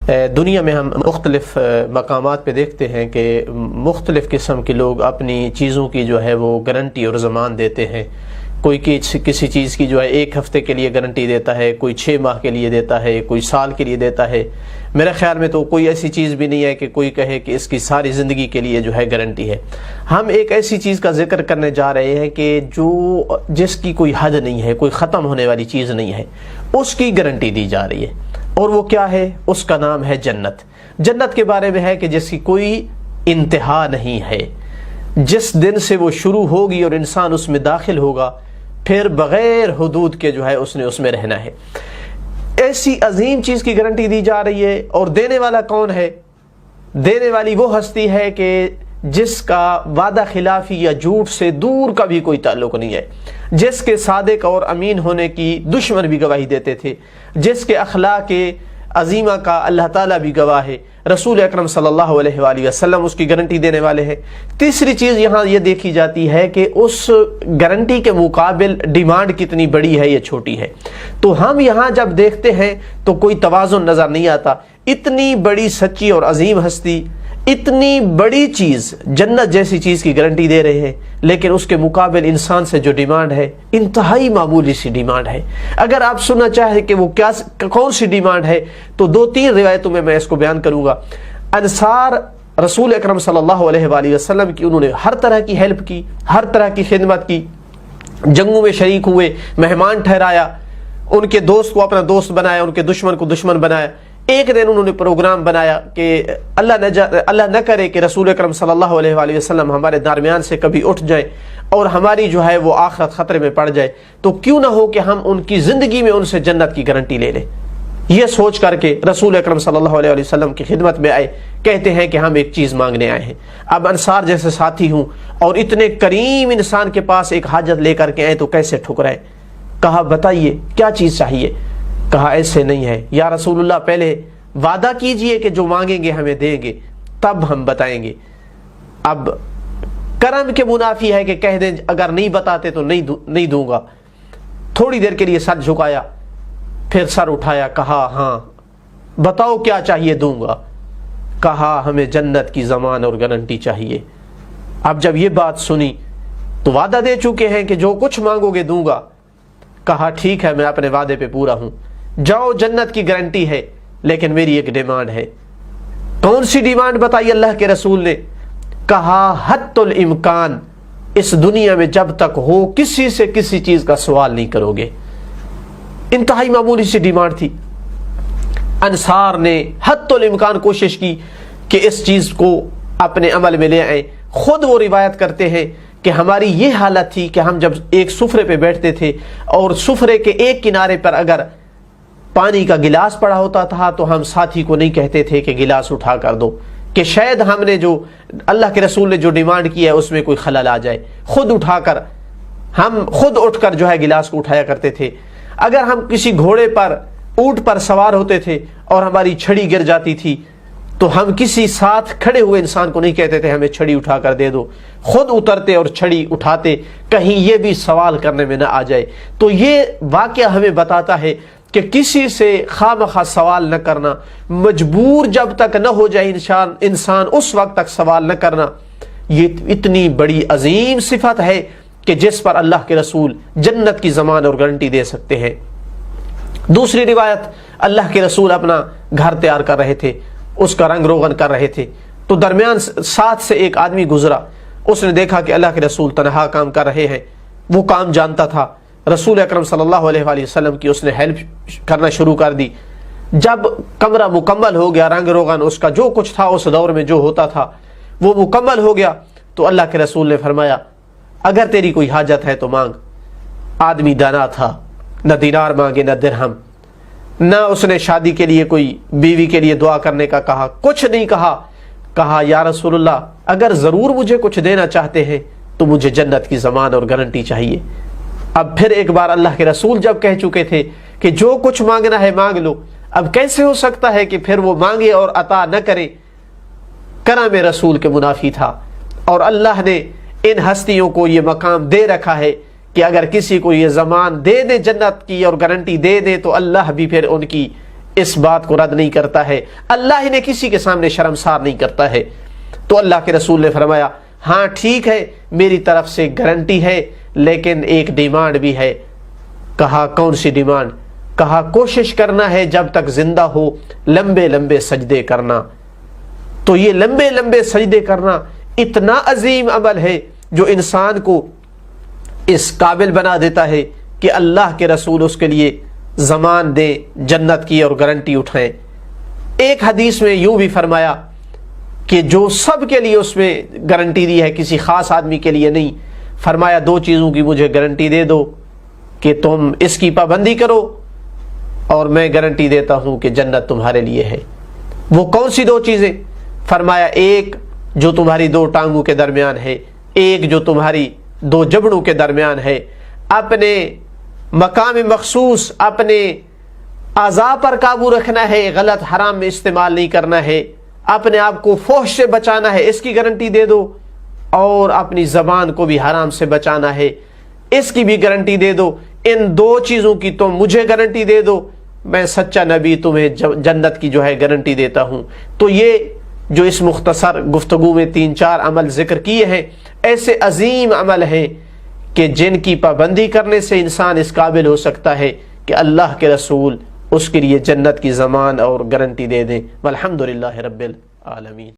دنیا میں ہم مختلف مقامات پہ دیکھتے ہیں کہ مختلف قسم کے لوگ اپنی چیزوں کی جو ہے وہ گارنٹی اور ضمان دیتے ہیں۔ کوئی کسی چیز کی جو ہے 1 ہفتے کے لیے گارنٹی دیتا ہے، کوئی 6 ماہ کے لیے دیتا ہے، کوئی سال کے لیے دیتا ہے۔ میرے خیال میں تو کوئی ایسی چیز بھی نہیں ہے کہ کوئی کہے کہ اس کی ساری زندگی کے لیے جو ہے گارنٹی ہے۔ ہم ایک ایسی چیز کا ذکر کرنے جا رہے ہیں کہ جس کی کوئی حد نہیں ہے، کوئی ختم ہونے والی چیز نہیں ہے، اس کی گارنٹی دی جا رہی ہے۔ اور وہ کیا ہے؟ اس کا نام ہے جنت۔ جنت کے بارے میں ہے کہ جس کی کوئی انتہا نہیں ہے، جس دن سے وہ شروع ہوگی اور انسان اس میں داخل ہوگا پھر بغیر حدود کے جو ہے اس نے اس میں رہنا ہے۔ ایسی عظیم چیز کی گارنٹی دی جا رہی ہے، اور دینے والا کون ہے؟ دینے والی وہ ہستی ہے کہ جس کا وعدہ خلافی یا جھوٹ سے دور کا بھی کوئی تعلق نہیں ہے، جس کے صادق اور امین ہونے کی دشمن بھی گواہی دیتے تھے، جس کے اخلاق عظیمہ کا اللہ تعالیٰ بھی گواہ ہے، رسول اکرم صلی اللہ علیہ وآلہ وسلم اس کی گارنٹی دینے والے ہیں۔ تیسری چیز یہاں یہ دیکھی جاتی ہے کہ اس گارنٹی کے مقابل ڈیمانڈ کتنی بڑی ہے یا چھوٹی ہے۔ تو ہم یہاں جب دیکھتے ہیں تو کوئی توازن نظر نہیں آتا۔ اتنی بڑی سچی اور عظیم ہستی، اتنی بڑی چیز، جنت جیسی چیز کی گارنٹی دے رہے ہیں، لیکن اس کے مقابل انسان سے جو ڈیمانڈ ہے انتہائی معمولی سی ڈیمانڈ ہے۔ اگر آپ سننا چاہیں کہ وہ کون سی ڈیمانڈ ہے تو 2-3 روایتوں میں اس کو بیان کروں گا۔ انصار رسول اکرم صلی اللہ علیہ وآلہ وسلم کی انہوں نے ہر طرح کی ہیلپ کی، ہر طرح کی خدمت کی، جنگوں میں شریک ہوئے، مہمان ٹھہرایا، ان کے دوست کو اپنا دوست بنایا، ان کے دشمن کو دشمن بنایا۔ ایک دن انہوں نے پروگرام بنایا کہ اللہ نہ کرے کہ رسول اکرم صلی اللہ علیہ وآلہ وسلم ہمارے درمیان سے کبھی اٹھ جائے اور ہماری جو ہے وہ آخرت خطرے میں پڑ جائے، تو کیوں نہ ہو کہ ہم ان کی زندگی میں ان سے جنت کی گارنٹی لے لیں۔ یہ سوچ کر کے رسول اکرم صلی اللہ علیہ وسلم کی خدمت میں آئے، کہتے ہیں کہ ہم ایک چیز مانگنے آئے ہیں۔ اب انصار جیسے ساتھی ہوں اور اتنے کریم انسان کے پاس ایک حاجت لے کر کے آئے تو کیسے ٹھکرائے؟ کہا بتائیے کیا چیز چاہیے؟ کہا ایسے نہیں ہے یا رسول اللہ، پہلے وعدہ کیجئے کہ جو مانگیں گے ہمیں دیں گے، تب ہم بتائیں گے۔ اب کرم کے منافی ہے کہ کہہ دیں اگر نہیں بتاتے تو نہیں دوں گا۔ تھوڑی دیر کے لیے سر جھکایا، پھر سر اٹھایا، کہا ہاں بتاؤ کیا چاہیے، دوں گا۔ کہا ہمیں جنت کی ضمان اور گارنٹی چاہیے۔ اب جب یہ بات سنی تو وعدہ دے چکے ہیں کہ جو کچھ مانگو گے دوں گا۔ کہا ٹھیک ہے، میں اپنے وعدے پہ پورا ہوں، جاؤ جنت کی گارنٹی ہے، لیکن میری ایک ڈیمانڈ ہے۔ کون سی ڈیمانڈ بتائی اللہ کے رسول نے؟ کہا حت الامکان، اس دنیا میں جب تک ہو کسی سے کسی چیز کا سوال نہیں کرو گے۔ انتہائی معمولی سی ڈیمانڈ تھی۔ انصار نے حت الامکان کوشش کی کہ اس چیز کو اپنے عمل میں لے آئیں۔ خود وہ روایت کرتے ہیں کہ ہماری یہ حالت تھی کہ ہم جب ایک سفرے پہ بیٹھتے تھے اور سفرے کے ایک کنارے پر اگر پانی کا گلاس پڑا ہوتا تھا تو ہم ساتھی کو نہیں کہتے تھے کہ گلاس اٹھا کر دو، کہ شاید ہم نے جو اللہ کے رسول نے جو ڈیمانڈ کی ہے اس میں کوئی خلل آ جائے۔ ہم خود اٹھ کر جو ہے گلاس کو اٹھایا کرتے تھے۔ اگر ہم کسی گھوڑے پر، اونٹ پر سوار ہوتے تھے اور ہماری چھڑی گر جاتی تھی تو ہم کسی ساتھ کھڑے ہوئے انسان کو نہیں کہتے تھے ہمیں چھڑی اٹھا کر دے دو، خود اترتے اور چھڑی اٹھاتے، کہیں یہ بھی سوال کرنے میں نہ آ جائے۔ تو یہ واقعہ ہمیں بتاتا ہے کہ کسی سے خواہ سوال نہ کرنا، مجبور جب تک نہ ہو جائے انسان اس وقت تک سوال نہ کرنا، یہ اتنی بڑی عظیم صفت ہے کہ جس پر اللہ کے رسول جنت کی ضمان اور گارنٹی دے سکتے ہیں۔ دوسری روایت، اللہ کے رسول اپنا گھر تیار کر رہے تھے، اس کا رنگ روغن کر رہے تھے، تو درمیان ساتھ سے ایک آدمی گزرا۔ اس نے دیکھا کہ اللہ کے رسول تنہا کام کر رہے ہیں، وہ کام جانتا تھا۔ رسول اکرم صلی اللہ علیہ وآلہ وسلم کی اس نے ہیلپ کرنا شروع کر دی۔ جب کمرہ مکمل ہو گیا، رنگ روغن اس کا جو کچھ تھا اس دور میں جو ہوتا تھا وہ مکمل ہو گیا، تو اللہ کے رسول نے فرمایا اگر تیری کوئی حاجت ہے تو مانگ۔ آدمی دانا تھا، نہ دینار مانگے نہ درہم، نہ اس نے شادی کے لیے کوئی بیوی کے لیے دعا کرنے کا کہا، کچھ نہیں کہا۔ کہا یا رسول اللہ، اگر ضرور مجھے کچھ دینا چاہتے ہیں تو مجھے جنت کی ضمان اور گارنٹی چاہیے۔ اب پھر ایک بار اللہ کے رسول جب کہہ چکے تھے کہ جو کچھ مانگنا ہے مانگ لو، اب کیسے ہو سکتا ہے کہ پھر وہ مانگے اور عطا نہ کرے؟ کرم رسول کے منافی تھا، اور اللہ نے ان ہستیوں کو یہ مقام دے رکھا ہے کہ اگر کسی کو یہ ضمان دے دے جنت کی اور گارنٹی دے دے تو اللہ بھی پھر ان کی اس بات کو رد نہیں کرتا ہے، اللہ ہی نے کسی کے سامنے شرمسار نہیں کرتا ہے۔ تو اللہ کے رسول نے فرمایا ہاں ٹھیک ہے، میری طرف سے گارنٹی ہے، لیکن ایک ڈیمانڈ بھی ہے۔ کہا کون سی ڈیمانڈ؟ کہا کوشش کرنا ہے جب تک زندہ ہو لمبے لمبے سجدے کرنا۔ تو یہ لمبے لمبے سجدے کرنا اتنا عظیم عمل ہے جو انسان کو اس قابل بنا دیتا ہے کہ اللہ کے رسول اس کے لیے زمان دیں، جنت کی اور گارنٹی اٹھائیں۔ ایک حدیث میں یوں بھی فرمایا کہ جو سب کے لیے اس میں گارنٹی دی ہے، کسی خاص آدمی کے لیے نہیں۔ فرمایا دو چیزوں کی مجھے گارنٹی دے دو کہ تم اس کی پابندی کرو، اور میں گارنٹی دیتا ہوں کہ جنت تمہارے لیے ہے۔ وہ کون سی دو چیزیں؟ فرمایا ایک جو تمہاری دو ٹانگوں کے درمیان ہے، ایک جو تمہاری دو جبڑوں کے درمیان ہے۔ اپنے مقام مخصوص، اپنے اعضاء پر قابو رکھنا ہے، غلط حرام میں استعمال نہیں کرنا ہے، اپنے آپ کو فحش سے بچانا ہے، اس کی گارنٹی دے دو، اور اپنی زبان کو بھی حرام سے بچانا ہے، اس کی بھی گارنٹی دے دو۔ ان دو چیزوں کی تم مجھے گارنٹی دے دو، میں سچا نبی تمہیں جنت کی جو ہے گارنٹی دیتا ہوں۔ تو یہ جو اس مختصر گفتگو میں 3-4 عمل ذکر کیے ہیں، ایسے عظیم عمل ہیں کہ جن کی پابندی کرنے سے انسان اس قابل ہو سکتا ہے کہ اللہ کے رسول اس کے لیے جنت کی ضمان اور گارنٹی دے دیں۔ والحمدللہ رب العالمین۔